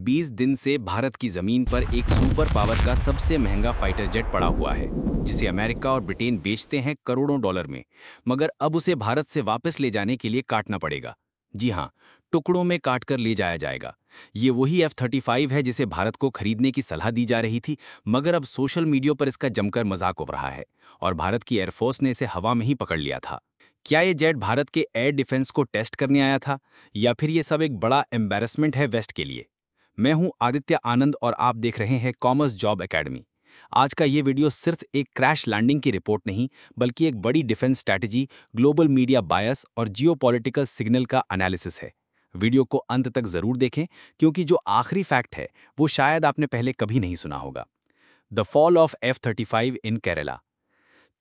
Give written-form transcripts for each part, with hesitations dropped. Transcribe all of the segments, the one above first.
20 दिन से भारत की जमीन पर एक सुपर पावर का सबसे महंगा फाइटर जेट पड़ा हुआ है, जिसे अमेरिका और ब्रिटेन बेचते हैं करोड़ों डॉलर में। मगर अब उसे भारत से वापस ले जाने के लिए काटना पड़ेगा। जी हाँ, टुकड़ों में काट कर ले जाया जाएगा। ये वही F-35 है जिसे भारत को खरीदने की सलाह दी जा रही थी, मगर अब सोशल मीडिया पर इसका जमकर मजाक उड़ रहा है और भारत की एयरफोर्स ने इसे हवा में ही पकड़ लिया था। क्या ये जेट भारत के एयर डिफेंस को टेस्ट करने आया था, या फिर ये सब एक बड़ा एम्बैरेसमेंट है वेस्ट के लिए? मैं हूं आदित्य आनंद और आप देख रहे हैं कॉमर्स जॉब एकेडमी। आज का ये वीडियो सिर्फ एक क्रैश लैंडिंग की रिपोर्ट नहीं, बल्कि एक बड़ी डिफेंस स्ट्रैटेजी, ग्लोबल मीडिया बायस और जियोपॉलिटिकल सिग्नल का एनालिसिस है। वीडियो को अंत तक जरूर देखें, क्योंकि जो आखिरी फैक्ट है वो शायद आपने पहले कभी नहीं सुना होगा। The fall of F-35 in Kerala.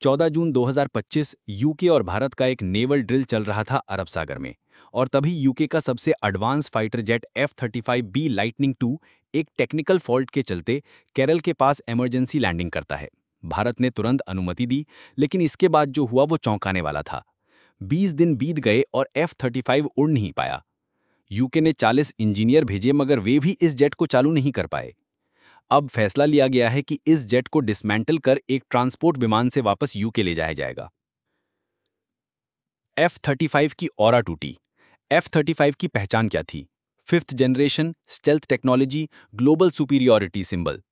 14 June 2025 UK और भारत का एक नेवल ड्रिल चल रहा था अरब सागर में, और तभी यूके का सबसे advance fighter jet F-35B lightning 2 एक टेक्निकल फॉल्ट के चलते केरल के पास इमरजेंसी लैंडिंग करता है। भारत ने तुरंत अनुमति दी, लेकिन इसके बाद जो हुआ वो चौंकाने वाला था। 20 दिन बीत गए और F-35 उड़ नहीं पाया। यूके ने 40 इंजीनियर भेजे, मगर वे भी इस जेट को चालू नहीं कर पाए। अब फैसला लिया गया है कि इस जेट को डिसमेंटल कर एक ट्रांसपोर्ट विमान से वापस यूके ले जाया जाएगा। F-35 की ऑरा टूटी। F-35 की पहचान क्या थी? 5th generation, stealth technology, global superiority symbol.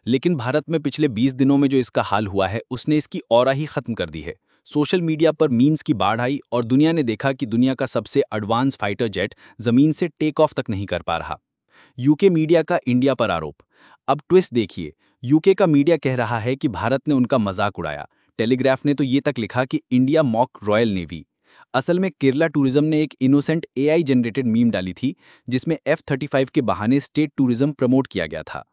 लेकिन भारत में पिछले 20 दिनों में जो इसका हाल हुआ है, उसने इसकी ऑरा ही खत्म कर दी है। सोशल मीडिया पर मीम्स की बाढ़ आई और दुनिया ने देखा कि दुनिया का सबसे एडवांस फाइटर जेट जमीन से टेक ऑफ तक नहीं कर पा रहा। यूके मीडिया का इंडिया पर आरोप। अब ट्विस्ट देखिए, यूके का मीडिया कह रहा है कि भारत ने उनका मजाक उड़ाया। टेलीग्राफ ने तो ये तक लिखा कि इंडिया मॉक रॉयल नेवी। असल में केरला टूरिज्म ने एक इनोसेंट AI जनरेटेड मीम डाली थी, जिसमें F-35 के बहाने स्टेट टूरिज्म प्रमोट किया गया था।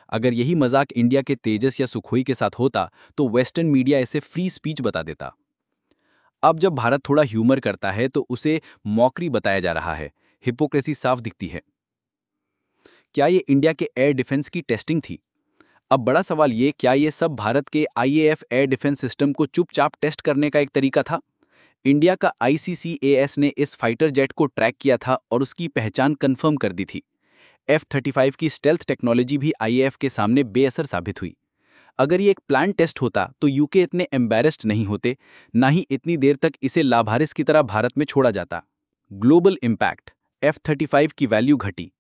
अगर यही मजाक इंडिया के तेजस या सुखोई के साथ होता, तो वेस्टर्न मीडिया इसे फ्री स्पीच बता देता। अब जब भारत थोड़ा ह्यूमर करता है तो उसे मॉकरी बताया जा रहा है। हिपोक्रेसी साफ दिखती है। क्या ये इंडिया के एयर डिफेंस की टेस्टिंग थी? अब बड़ा सवाल ये, क्या ये सब भारत के IAF एयर डिफेंस सिस्टम को चुपचाप टेस्ट करने का एक तरीका था? इंडिया का ICCAS ने इस फाइटर जेट को ट्रैक किया था और उसकी पहचान कंफर्म कर दी थी। F-35 की स्टेल्थ टेक्नोलॉजी भी IAF के सामने बेअसर साबित हुई। अगर ये एक प्लान टेस्ट होता तो यूके इतने एम्बैरेस्ड नहीं होते, ना ही इतनी देर तक इसे लाभारिस की तरह भारत में छोड़ा जाता। Global impact. F-35 की वैल्यू घटी।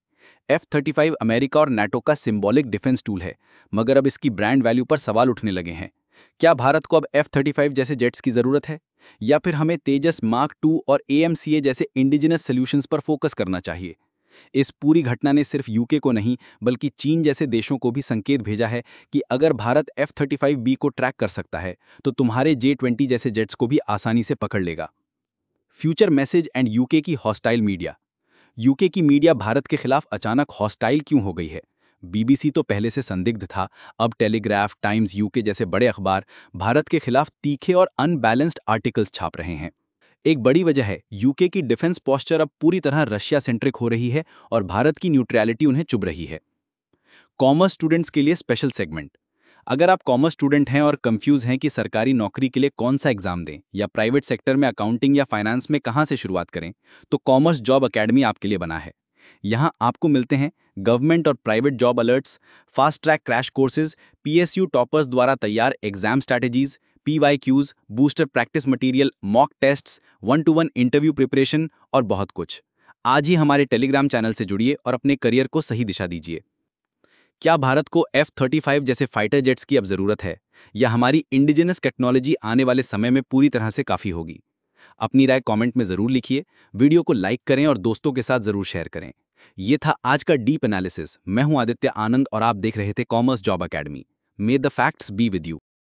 F-35 अमेरिका और नाटो का सिंबॉलिक डिफेंस टूल है, मगर अब इसकी ब्रांड वैल्यू पर सवाल उठने लगे हैं। क्या भारत को अब F-35 जैसे जेट्स की जरूरत है, या फिर हमें तेजस मार्क 2 और AMCA जैसे इंडिजिनस सॉल्यूशंस पर फोकस करना चाहिए? इस पूरी घटना ने सिर्फ यूके को नहीं, बल्कि चीन जैसे देशों को भी संकेत भेजा है कि अगर भारत F-35B को ट्रैक कर सकता है, तो तुम्हारे J-20 जैसे जेट्स को भी आसानी से पकड़ लेगा। फ्यूचर मैसेज एंड यूके की हॉस्टाइल मीडिया। यूके की मीडिया भारत के खिलाफ अचानक हॉस्टाइल क्यों हो गई है? BBC तो पहले से संदिग्ध था, अब टेलीग्राफ, टाइम्स यूके जैसे बड़े अखबार भारत के खिलाफ तीखे और अनबैलेंस्ड आर्टिकल्स छाप रहे हैं। एक बड़ी वजह है, यूके की डिफेंस पोस्चर अब पूरी तरह रशिया सेंट्रिक हो रही है और भारत की न्यूट्रैलिटी उन्हें चुभ रही है। कॉमर्स स्टूडेंट्स के लिए स्पेशल सेगमेंट। अगर आप कॉमर्स स्टूडेंट हैं और कंफ्यूज हैं कि सरकारी नौकरी के लिए कौन सा एग्जाम दें, या प्राइवेट सेक्टर में अकाउंटिंग या फाइनेंस में कहां से शुरुआत करें, तो कॉमर्स जॉब एकेडमी आपके लिए बना है। यहां आपको मिलते हैं गवर्नमेंट और private job alerts, fast track crash courses, PSU toppers द्वारा तैयार exam strategies, PYQs, booster practice material, mock tests, 1-to-1 interview preparation और बहुत कुछ। आज ही हमारे टेलीग्राम चैनल से जुड़िए और अपने करियर को सही दिशा दीजिए। क्या भारत को F-35 जैसे फाइटर जेट्स की अब जरूरत है, या हमारी इंडिजिनस टेक्नोलॉजी आने वाले समय में पूरी तरह से काफी होगी? अपनी राय कमेंट में जरूर लिखिए, वीडियो को लाइक करें और दोस्तों के साथ जरूर शेयर करें। ये था आज का डीप एनालिसिस। मैं हूं आदित्य आनंद और आप देख रहे थे commerce job academy. May the facts be with you.